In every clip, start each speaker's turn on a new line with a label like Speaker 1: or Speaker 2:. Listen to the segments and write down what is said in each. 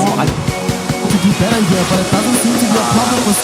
Speaker 1: Oh, I to do better here, but it doesn't seem to be a problem with...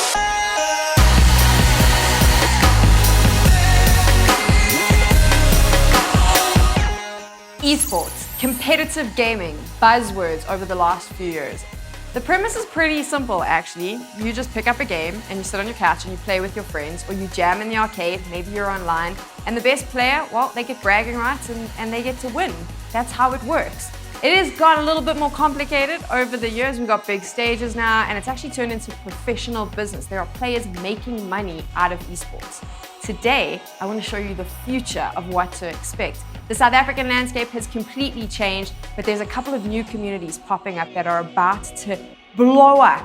Speaker 2: Esports, competitive gaming, buzzwords over the last few years. The premise is pretty simple actually. You just pick up a game and you sit on your couch and you play with your friends, or you jam in the arcade, maybe you're online, and the best player, well, they get bragging rights and they get to win. That's how it works. It has got a little bit more complicated over the years. We've got big stages now, and it's actually turned into professional business. There are players making money out of esports. Today, I want to show you the future of what to expect. The South African landscape has completely changed, but there's a couple of new communities popping up that are about to blow up,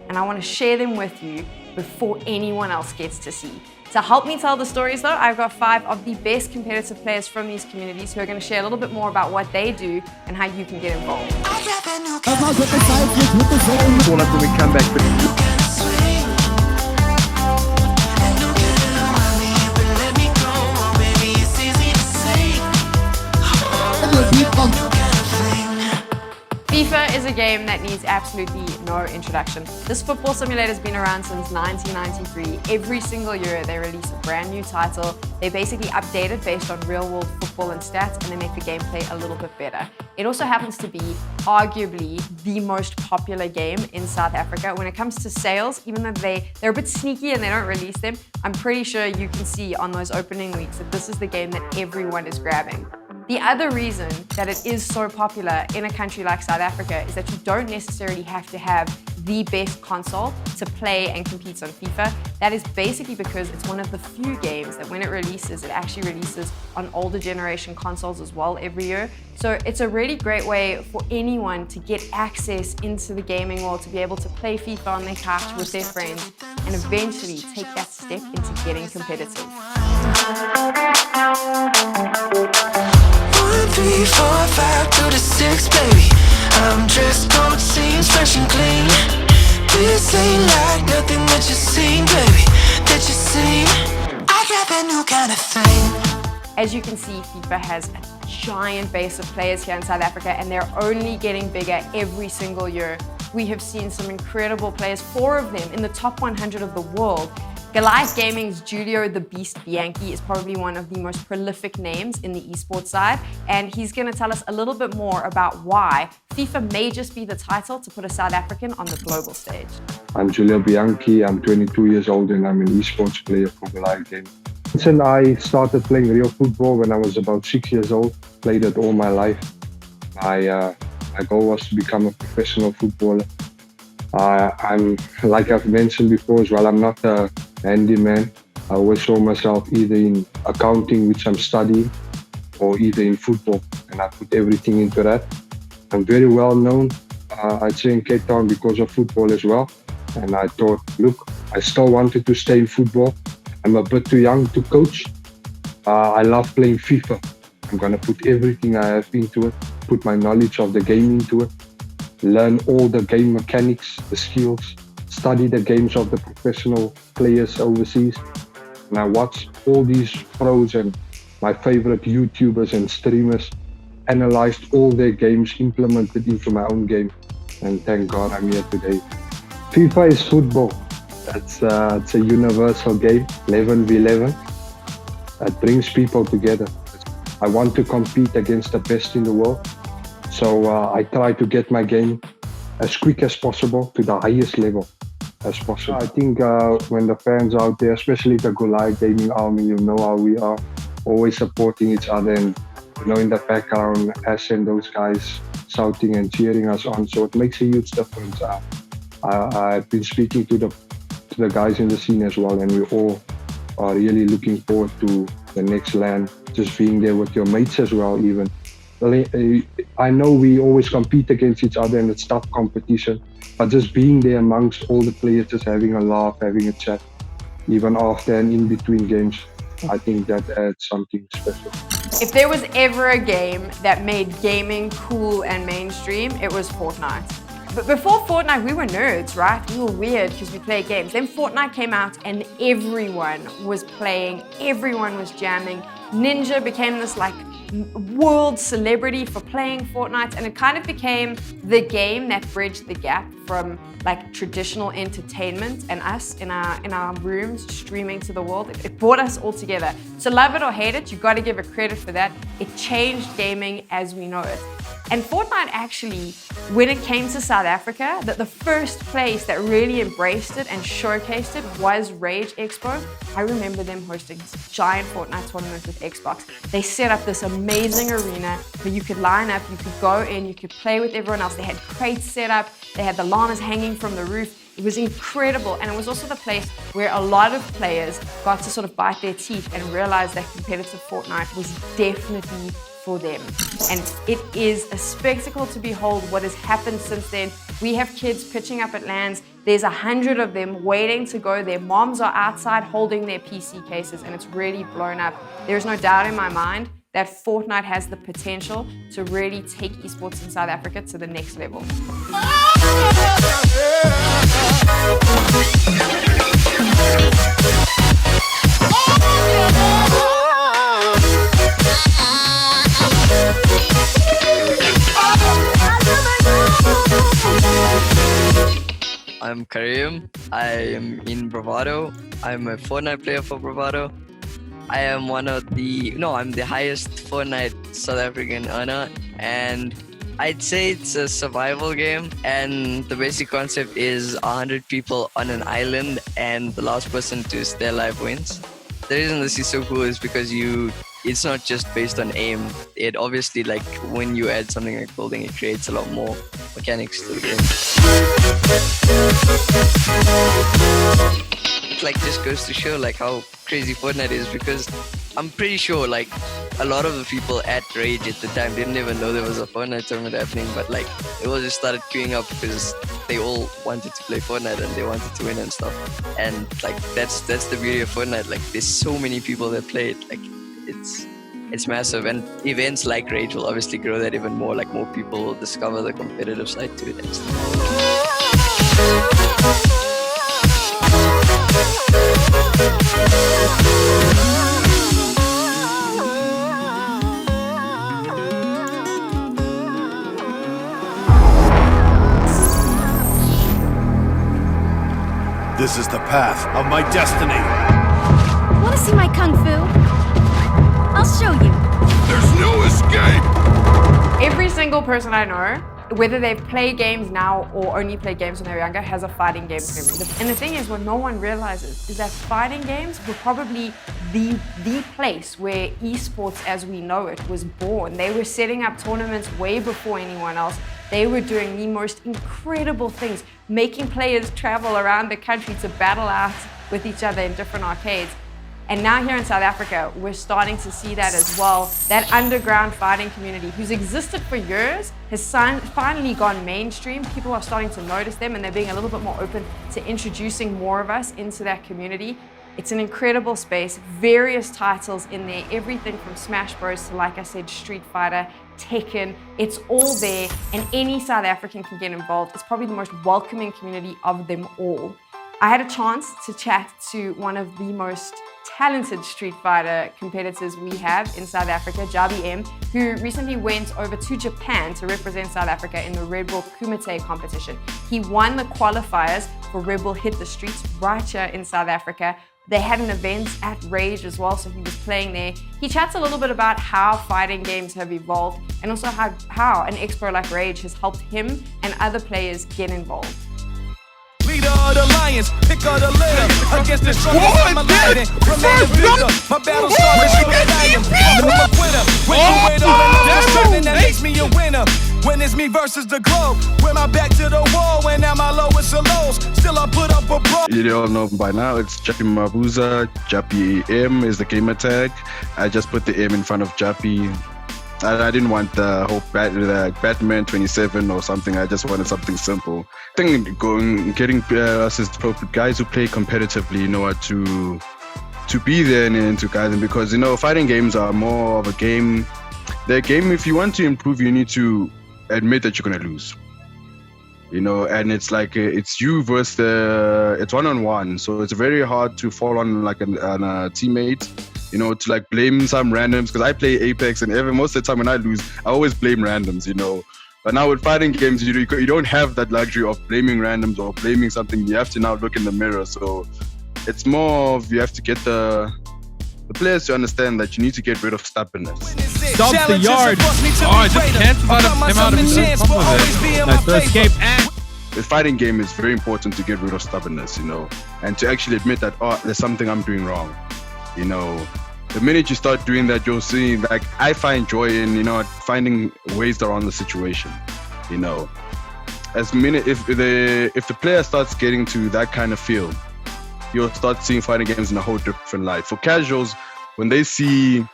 Speaker 2: and I want to share them with you before anyone else gets to see. To help me tell the stories though, I've got 5 of the best competitive players from these communities who are going to share a little bit more about what they do and how you can get involved.
Speaker 3: All up when we come back.
Speaker 2: FIFA is a game that needs absolutely no introduction. This football simulator has been around since 1993. Every single year they release a brand new title. They basically update it based on real world football and stats, and they make the gameplay a little bit better. It also happens to be arguably the most popular game in South Africa. When it comes to sales, even though they're a bit sneaky and they don't release them, I'm pretty sure you can see on those opening weeks that this is the game that everyone is grabbing. The other reason that it is so popular in a country like South Africa is that you don't necessarily have to have the best console to play and compete on FIFA. That is basically because it's one of the few games that when it releases, it actually releases on older generation consoles as well every year. So it's a really great way for anyone to get access into the gaming world, to be able to play FIFA on their couch with their friends and eventually take that step into getting competitive.
Speaker 4: 3, 4, 5 to the 6, baby. I'm dressed gold, seems fresh and clean. This ain't like nothing that you've seen, baby, that you've seen. I got that new kind of thing.
Speaker 2: As you can see, FIFA has a giant base of players here in South Africa, and they're only getting bigger every single year. We have seen some incredible players, 4 of them in the top 100 of the world. Goliath Gaming's Julio the Beast Bianchi is probably one of the most prolific names in the esports side, and he's going to tell us a little bit more about why FIFA may just be the title to put a South African on the global stage.
Speaker 5: I'm Julio Bianchi, I'm 22 years old and I'm an esports player for Goliath Gaming. Since I started playing real football when I was about 6 years old, played it all my life. My goal was to become a professional footballer. I'm, like I've mentioned before as well, I'm not a handyman. I always saw myself either in accounting, which I'm studying, or either in football, and I put everything into that. I'm very well known, I'd say, in Cape Town because of football as well. And I thought, look, I still wanted to stay in football. I'm a bit too young to coach. I love playing FIFA. I'm going to put everything I have into it, put my knowledge of the game into it, learn all the game mechanics, the skills, study the games of the professional players overseas. And I watch all these pros and my favorite YouTubers and streamers, analyzed all their games, implemented into my own game. And thank God I'm here today. FIFA is football. It's a universal game, 11v11. It brings people together. I want to compete against the best in the world. So I try to get my game as quick as possible to the highest level as possible. I think when the fans out there, especially the Goliath Gaming Army, you know how we are, always supporting each other, and in the background, us and those guys shouting and cheering us on. So it makes a huge difference. I've been speaking to the guys in the scene as well, and we all are really looking forward to the next LAN, just being there with your mates as well even. I know we always compete against each other and it's tough competition, but just being there amongst all the players, just having a laugh, having a chat, even after and in between games, I think that adds something special.
Speaker 2: If there was ever a game that made gaming cool and mainstream, it was Fortnite. But before Fortnite, we were nerds, right? We were weird because we played games. Then Fortnite came out and everyone was playing, everyone was jamming. Ninja became this like world celebrity for playing Fortnite, and it kind of became the game that bridged the gap from like traditional entertainment and us in our rooms streaming to the world. It brought us all together. So love it or hate it, you've got to give it credit for that. It changed gaming as we know it. And Fortnite actually, when it came to South Africa, the first place that really embraced it and showcased it was rAge Expo. I remember them hosting this giant Fortnite tournament with Xbox. They set up this amazing arena where you could line up, you could go in, you could play with everyone else. They had crates set up, they had the llamas hanging from the roof. It was incredible, and it was also the place where a lot of players got to sort of bite their teeth and realize that competitive Fortnite was definitely for them. And it is a spectacle to behold what has happened since then. We have kids pitching up at LANs. There's 100 of them waiting to go. Their moms are outside holding their PC cases, and it's really blown up. There's no doubt in my mind that Fortnite has the potential to really take esports in South Africa to the next level.
Speaker 6: I'm Karim. I am in Bravado. I'm a Fortnite player for Bravado. I am I'm the highest Fortnite South African earner, and I'd say it's a survival game, and the basic concept is 100 people on an island, and the last person to stay alive wins. The reason this is so cool is because it's not just based on aim. It obviously, like, when you add something like building, it creates a lot more mechanics to the game. It like just goes to show like how crazy Fortnite is, because I'm pretty sure like a lot of the people at rAge at the time didn't even know there was a Fortnite tournament happening, but like they all just started queuing up because they all wanted to play Fortnite and they wanted to win and stuff. And like that's the beauty of Fortnite. Like there's so many people that play it. Like it's massive, and events like rAge will obviously grow that even more. Like more people will discover the competitive side to it and stuff.
Speaker 7: This is the path of my destiny.
Speaker 8: Want to see my kung fu? I'll show you.
Speaker 7: There's no escape!
Speaker 2: Every single person I know, whether they've played games now or only played games when they were younger, has a fighting game memory. And the thing is, what no one realizes is that fighting games were probably the place where esports as we know it was born. They were setting up tournaments way before anyone else. They were doing the most incredible things, making players travel around the country to battle out with each other in different arcades. And now here in South Africa, we're starting to see that as well. That underground fighting community who's existed for years has finally gone mainstream. People are starting to notice them, and they're being a little bit more open to introducing more of us into that community. It's an incredible space, various titles in there, everything from Smash Bros to, like I said, Street Fighter, Tekken. It's all there, and any South African can get involved. It's probably the most welcoming community of them all. I had a chance to chat to one of the most talented Street Fighter competitors we have in South Africa, Jabi M, who recently went over to Japan to represent South Africa in the Red Bull Kumite competition. He won the qualifiers for Red Bull Hit the Streets right here in South Africa. They had an event at rAge as well, so he was playing there. He chats a little bit about how fighting games have evolved, and also how an expo like rAge has helped him and other players get involved.
Speaker 9: Leader of the lions, pick of the litter. Against the strongest, I'm a lion. Remain a victor. My battle started with a lion. I'm a winner. When you win all and something that makes me a winner. When it's me versus the globe. With my back to the wall, when at my lowest of lows. Still I put up a pro.
Speaker 10: You all know by now, it's Jappy Mabuza. Jappy M is the gamer tag. I just put the M in front of Jappy. I didn't want the whole Batman 27 or something. I just wanted something simple. I think getting us as guys who play competitively, you know what, to be there and to guide them, because you know fighting games are more of a game. They're a game. If you want to improve, you need to admit that you're gonna lose. You know, and it's like it's you versus it's one-on-one, so it's very hard to fall on like a teammate you know, to like blame some randoms, because I play Apex and most of the time when I lose, I always blame randoms, you know. But now with fighting games, you don't have that luxury of blaming randoms or blaming something. You have to now look in the mirror. So it's more of you have to get the players to understand that you need to get rid of stubbornness.
Speaker 9: Stomps the yard. Oh, I just canceled out of it. Nice to escape.
Speaker 10: The fighting game is very important to get rid of stubbornness, you know, and to actually admit that, oh, there's something I'm doing wrong, you know. The minute you start doing that, you'll see, like, I find joy in, you know, finding ways around the situation, you know. If the player starts getting to that kind of feel, you'll start seeing fighting games in a whole different light. For casuals, when they see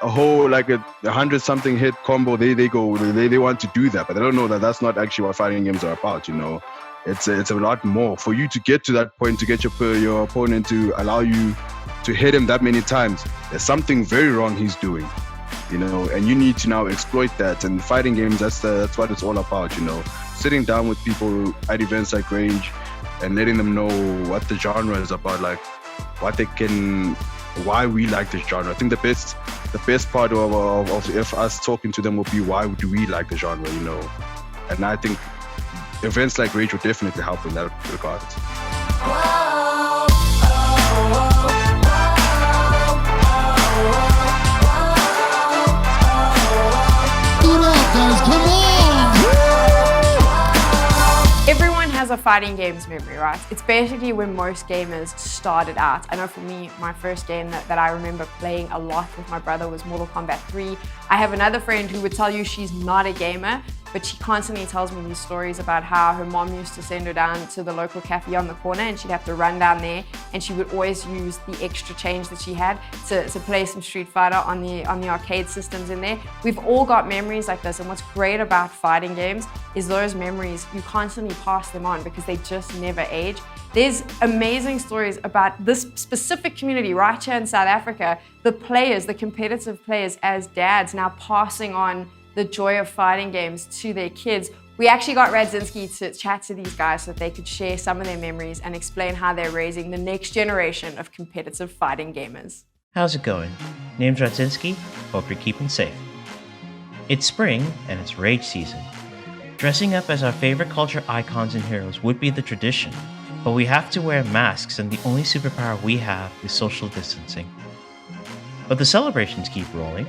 Speaker 10: a whole, like a 100-something hit combo, they want to do that, but they don't know that that's not actually what fighting games are about, you know. It's a lot more. For you to get to that point, to get your opponent to allow you to hit him that many times, there's something very wrong he's doing, you know, and you need to now exploit that. And fighting games, that's what it's all about, you know. Sitting down with people at events like rAge and letting them know what the genre is about, like why we like this genre. I think the best part of us talking to them will be, why do we like the genre, you know. And I think events like rAge will definitely help in that regard.
Speaker 2: Everyone has a fighting games memory, right? It's basically where most gamers started out. I know for me, my first game that I remember playing a lot with my brother was Mortal Kombat 3. I have another friend who would tell you she's not a gamer, but she constantly tells me these stories about how her mom used to send her down to the local cafe on the corner and she'd have to run down there, and she would always use the extra change that she had to play some Street Fighter on the arcade systems in there. We've all got memories like this, and what's great about fighting games is those memories, you constantly pass them on because they just never age. There's amazing stories about this specific community right here in South Africa, the players, the competitive players as dads now passing on the joy of fighting games to their kids. We actually got Radzinski to chat to these guys so that they could share some of their memories and explain how they're raising the next generation of competitive fighting gamers.
Speaker 11: How's it going? Name's Radzinski. Hope you're keeping safe. It's spring and it's rAge season. Dressing up as our favorite culture icons and heroes would be the tradition, but we have to wear masks and the only superpower we have is social distancing. But the celebrations keep rolling.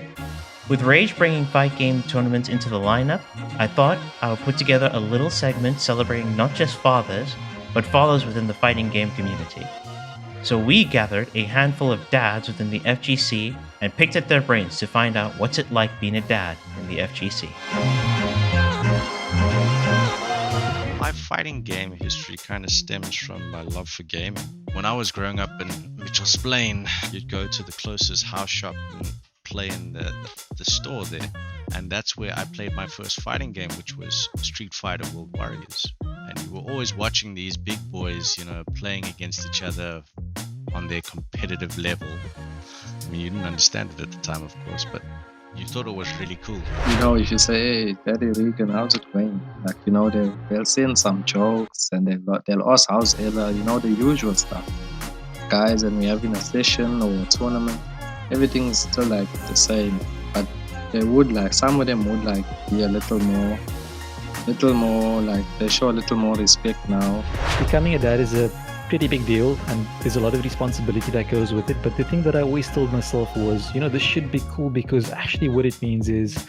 Speaker 11: With rAge bringing fight game tournaments into the lineup, I thought I would put together a little segment celebrating not just fathers, but fathers within the fighting game community. So we gathered a handful of dads within the FGC and picked at their brains to find out what's it like being a dad in the FGC.
Speaker 12: My fighting game history kind of stems from my love for gaming. When I was growing up in Mitchell's Plain, you'd go to the closest house shop and play in the store there, and that's where I played my first fighting game, which was Street Fighter World Warriors. And you were always watching these big boys, you know, playing against each other on their competitive level. I mean, you didn't understand it at the time, of course, but you thought it was really cool.
Speaker 13: You know, if you say, hey, Daddy Regan, how's it going? Like, you know, they'll send some jokes and they'll ask how's Ella, you know, the usual stuff. Guys, and we're having a session or a tournament, everything's still like the same, but they would like, some of them would like be a little more like, they show a little more respect now.
Speaker 14: Becoming a dad is a pretty big deal and there's a lot of responsibility that goes with it, but the thing that I always told myself was, you know, this should be cool because actually what it means is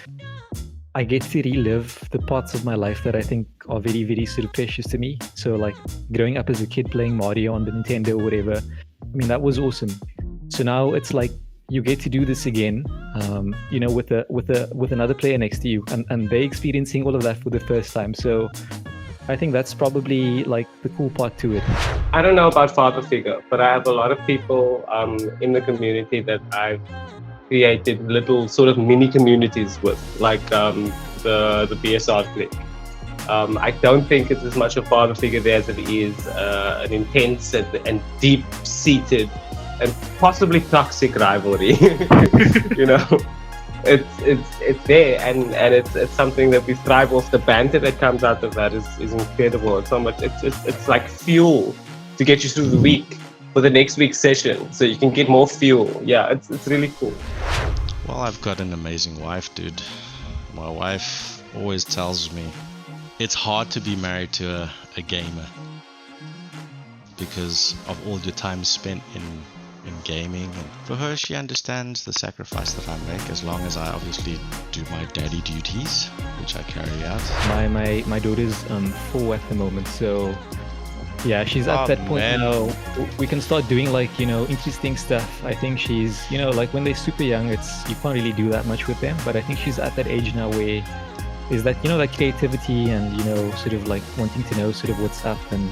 Speaker 14: I get to relive the parts of my life that I think are very, very sort of precious to me. So like growing up as a kid playing Mario on the Nintendo or whatever, I mean, that was awesome. So now it's like you get to do this again, you know, with another player next to you, and they're experiencing all of that for the first time. So I think that's probably like the cool part to it.
Speaker 15: I don't know about father figure, but I have a lot of people in the community that I've created little sort of mini communities with, like the BSR clique. I don't think it's as much a father figure there as it is an intense and deep-seated and possibly toxic rivalry. You know, it's there, and it's something that we thrive off. The banter that comes out of that is incredible. It's so much. It's like fuel to get you through the week. for the next week's session, so you can get more fuel. Yeah, it's really cool.
Speaker 12: Well, I've got an amazing wife, dude. My wife always tells me it's hard to be married to a gamer because of all your time spent in gaming. And for her, she understands the sacrifice that I make as long as I obviously do my daddy duties, which I carry out.
Speaker 14: My daughter's 4 at the moment, so yeah, she's at that point now. We can start doing like, you know, interesting stuff. I think she's, you know, like when they're super young, you can't really do that much with them. But I think she's at that age now where is that, you know, that creativity and, you know, sort of like wanting to know sort of what's up, and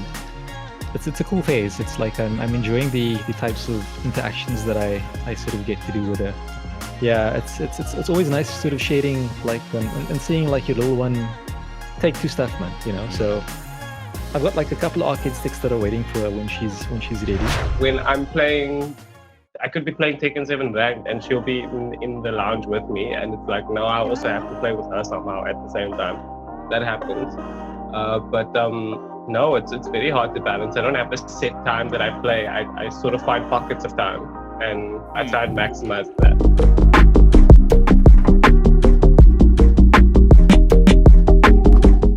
Speaker 14: it's a cool phase. It's like I'm enjoying the types of interactions that I sort of get to do with her. Yeah, it's always nice sort of sharing like and seeing like your little one take to stuff, man. You know, so. I've got like a couple of arcade sticks that are waiting for her when she's ready.
Speaker 15: When I'm playing, I could be playing Tekken 7 ranked and she'll be in the lounge with me, and it's like, no, I also have to play with her somehow at the same time. That happens. No, it's very hard to balance. I don't have a set time that I play. I sort of find pockets of time and I try and maximize that.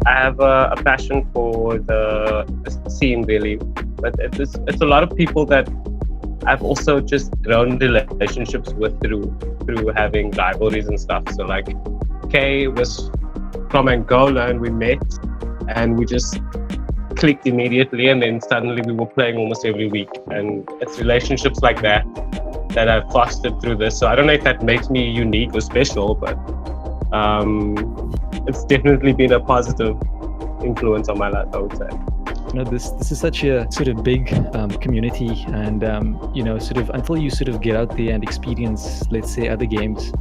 Speaker 15: I have a passion for the scene, really, but it's a lot of people that I've also just grown relationships with through having rivalries and stuff. So like Kay was from Angola and we met and we just clicked immediately, and then suddenly we were playing almost every week, and it's relationships like that I've fostered through this. So I don't know if that makes me unique or special, but it's definitely been a positive influence on my life, I would say.
Speaker 14: You know, this is such a sort of big community, and you know, sort of until you sort of get out there and experience, let's say, other games,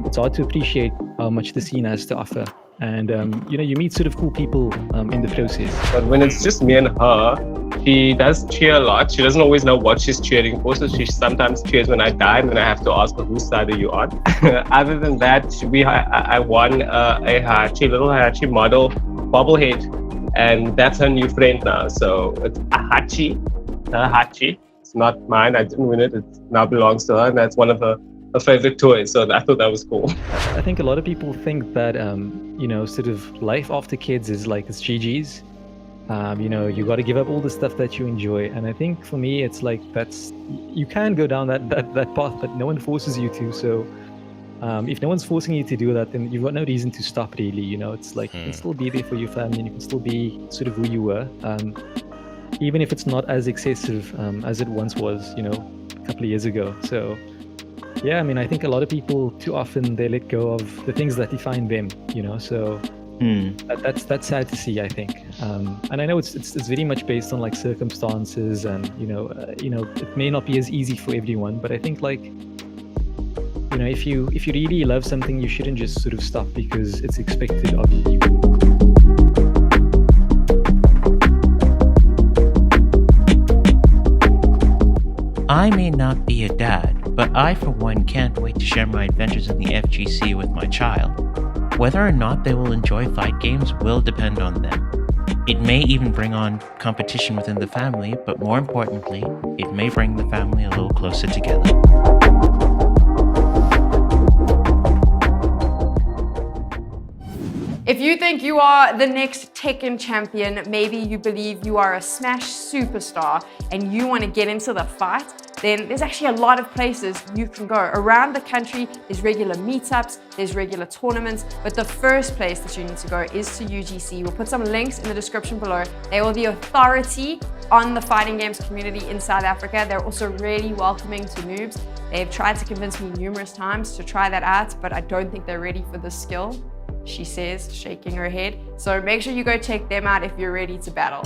Speaker 14: it's hard to appreciate how much the scene has to offer. And you know, you meet sort of cool people in the process.
Speaker 15: But when it's just me and her, she does cheer a lot. She doesn't always know what she's cheering for, so she sometimes cheers when I die, and then I have to ask her, whose side are you on? Other than that, I won a little Hachi model bobblehead, and that's her new friend now. So it's a Hachi. It's not mine. I didn't win it. It now belongs to her, and that's one of her favorite toys. So I thought that was cool.
Speaker 14: I think a lot of people think that you know, sort of life after kids is like it's GG's. You know, you got to give up all the stuff that you enjoy, and I think for me, it's like you can go down that path, but no one forces you to. So if no one's forcing you to do that, then you've got no reason to stop, really. You know, it's like you can still be there for your family, and you can still be sort of who you were, even if it's not as excessive as it once was, you know, a couple of years ago. So yeah, I mean, I think a lot of people too often they let go of the things that define them, you know. So that's sad to see, I think. And I know it's very much based on like circumstances, and you know, it may not be as easy for everyone, but I think like, you know, if you really love something, you shouldn't just sort of stop because it's expected of you.
Speaker 11: I may not be a dad, but I for one can't wait to share my adventures in the FGC with my child. Whether or not they will enjoy fight games will depend on them. It may even bring on competition within the family, but more importantly, it may bring the family a little closer together.
Speaker 2: If you think you are the next Tekken champion, maybe you believe you are a Smash superstar and you want to get into the fight, then there's actually a lot of places you can go. Around the country, there's regular meetups, there's regular tournaments, but the first place that you need to go is to UGC. We'll put some links in the description below. They are the authority on the fighting games community in South Africa. They're also really welcoming to noobs. They've tried to convince me numerous times to try that out, but I don't think they're ready for this skill, she says, shaking her head. So make sure you go check them out if you're ready to battle.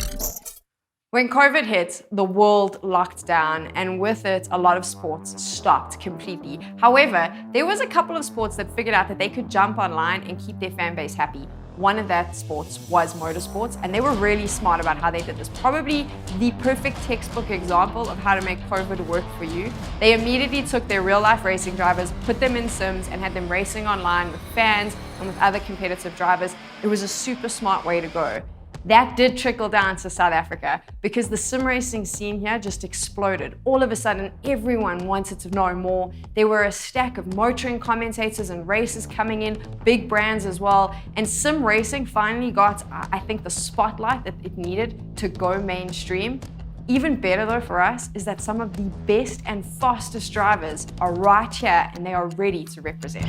Speaker 2: When COVID hit, the world locked down, and with it, a lot of sports stopped completely. However, there was a couple of sports that figured out that they could jump online and keep their fan base happy. One of that sports was motorsports, and they were really smart about how they did this. Probably the perfect textbook example of how to make COVID work for you. They immediately took their real-life racing drivers, put them in sims, and had them racing online with fans and with other competitive drivers. It was a super smart way to go. That did trickle down to South Africa because the sim racing scene here just exploded. All of a sudden, everyone wanted to know more. There were a stack of motoring commentators and racers coming in, big brands as well. And sim racing finally got, I think, the spotlight that it needed to go mainstream. Even better though for us is that some of the best and fastest drivers are right here and they are ready to represent.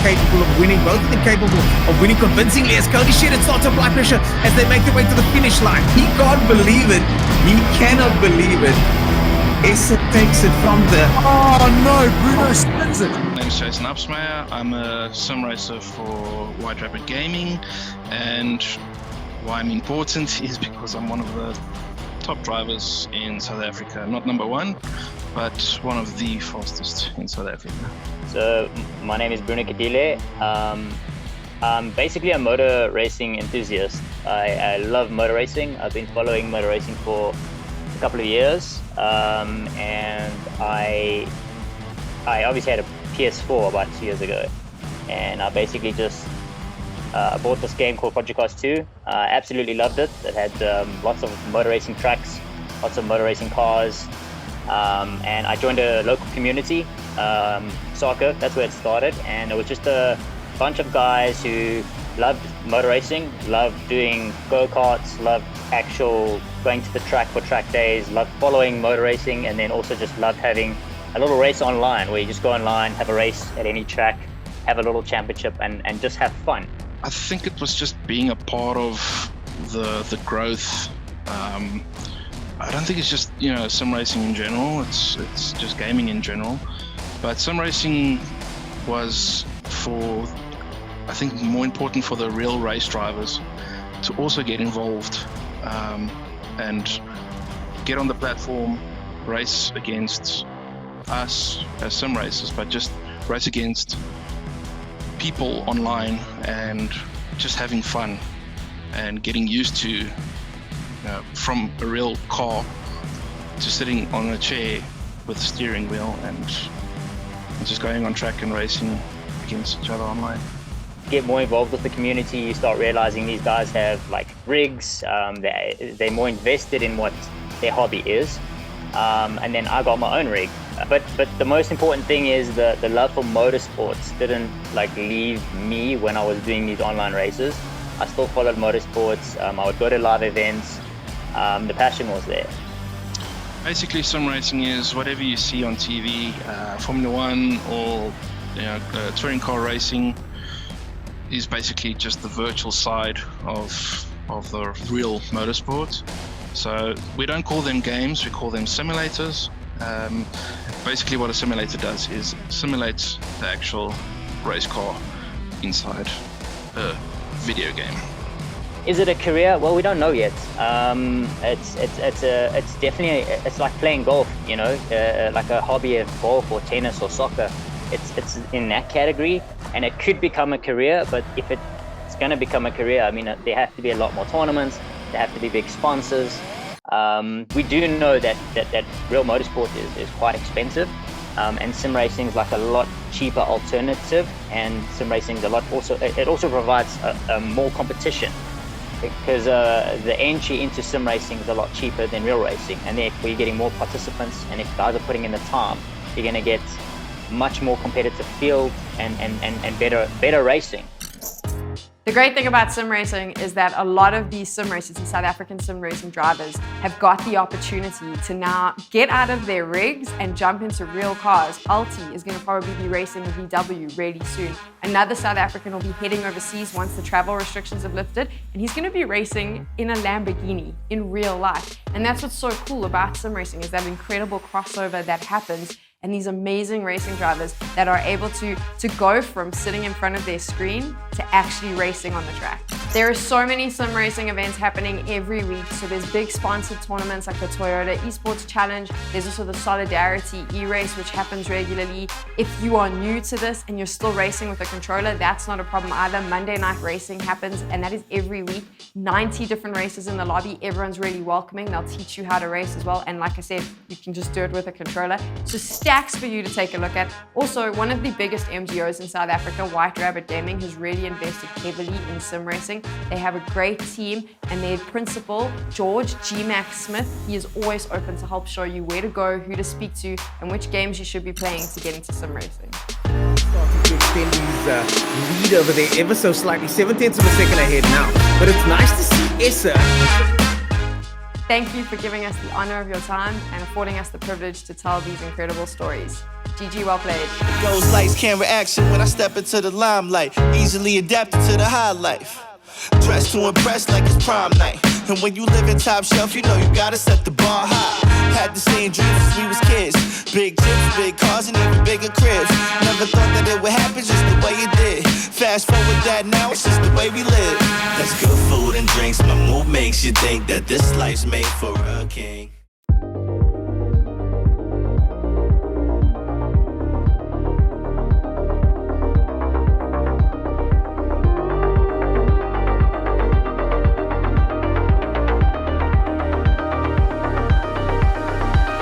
Speaker 9: Capable of winning, both of them capable of winning convincingly as Cody Shedden starts to apply pressure as they make their way to the finish line. He can't believe it. He cannot believe it. Essa takes it from there.
Speaker 1: Oh no, Bruno spins it.
Speaker 16: My name is Jason Upsmeyer. I'm a sim racer for White Rabbit Gaming, and why I'm important is because I'm one of the top drivers in South Africa. Not number one, but one of the fastest in South Africa.
Speaker 17: So my name is Bruno Kadile. I'm basically a motor racing enthusiast. I love motor racing. I've been following motor racing for a couple of years, and I obviously had a PS4 about 2 years ago, and I basically just bought this game called Project Cars 2. I absolutely loved it. It had lots of motor racing tracks, lots of motor racing cars, and I joined a local community, soccer, that's where it started, and it was just a bunch of guys who loved motor racing, loved doing go-karts, loved actual going to the track for track days, loved following motor racing, and then also just loved having a little race online where you just go online, have a race at any track, have a little championship, and just have fun.
Speaker 16: I think it was just being a part of the growth. I don't think it's just sim racing in general. It's just gaming in general. But sim racing was I think more important for the real race drivers to also get involved and get on the platform, race against us as sim racers, but just race against people online and just having fun and getting used to from a real car to sitting on a chair with a steering wheel and just going on track and racing against each other online.
Speaker 17: Get more involved with the community, you start realizing these guys have like rigs, they're more invested in what their hobby is, and then I got my own rig. But the most important thing is the love for motorsports didn't leave me when I was doing these online races. I still followed motorsports. I would go to live events. The passion was there.
Speaker 16: Basically, sim racing is whatever you see on TV, Formula One or touring car racing is basically just the virtual side of the real motorsport. So we don't call them games, we call them simulators. Basically what a simulator does is simulates the actual race car inside a video game.
Speaker 17: Is it a career? Well, we don't know yet. It's definitely like playing golf, like a hobby of golf or tennis or soccer. It's in that category, and it could become a career. But if it's going to become a career, I mean, there have to be a lot more tournaments. There have to be big sponsors. We do know that real motorsport is quite expensive, and sim racing is like a lot cheaper alternative. And sim racing is it also provides a more competition, because the entry into sim racing is a lot cheaper than real racing, and therefore you're getting more participants. And if guys are putting in the time, you're going to get much more competitive field and better racing.
Speaker 2: The great thing about sim racing is that a lot of these sim racers and South African sim racing drivers have got the opportunity to now get out of their rigs and jump into real cars. Alti is going to probably be racing a VW really soon. Another South African will be heading overseas once the travel restrictions have lifted, and he's going to be racing in a Lamborghini in real life. And that's what's so cool about sim racing, is that incredible crossover that happens, and these amazing racing drivers that are able to go from sitting in front of their screen to actually racing on the track. There are so many sim racing events happening every week. So there's big sponsored tournaments like the Toyota Esports Challenge. There's also the Solidarity E-Race, which happens regularly. If you are new to this and you're still racing with a controller, that's not a problem either. Monday night racing happens, and that is every week. 90 different races in the lobby. Everyone's really welcoming. They'll teach you how to race as well. And like I said, you can just do it with a controller. So stacks for you to take a look at. Also, one of the biggest MGOs in South Africa, White Rabbit Gaming, has really invested heavily in sim racing. racing. They have a great team, and their principal, George G. Mac Smith, he is always open to help show you where to go, who to speak to, and which games you should be playing to get into sim racing.
Speaker 9: Starting to extend his lead over there ever so slightly, 0.7 of a second ahead now. But it's nice to see Essa.
Speaker 2: Thank you for giving us the honor of your time and affording us the privilege to tell these incredible stories. GG, well played.
Speaker 18: Those lights, camera action when I step into the limelight. Easily adapted to the high life. Dressed to impress like it's prom night. And when you live in top shelf, you know you gotta set the bar high. Had the same dreams since we was kids. Big trips, big cars, and even bigger cribs. Never thought that it would happen just the way it did. Fast forward that now, it's just the way we live. That's good food and drinks. My mood makes you think that this life's made for a king.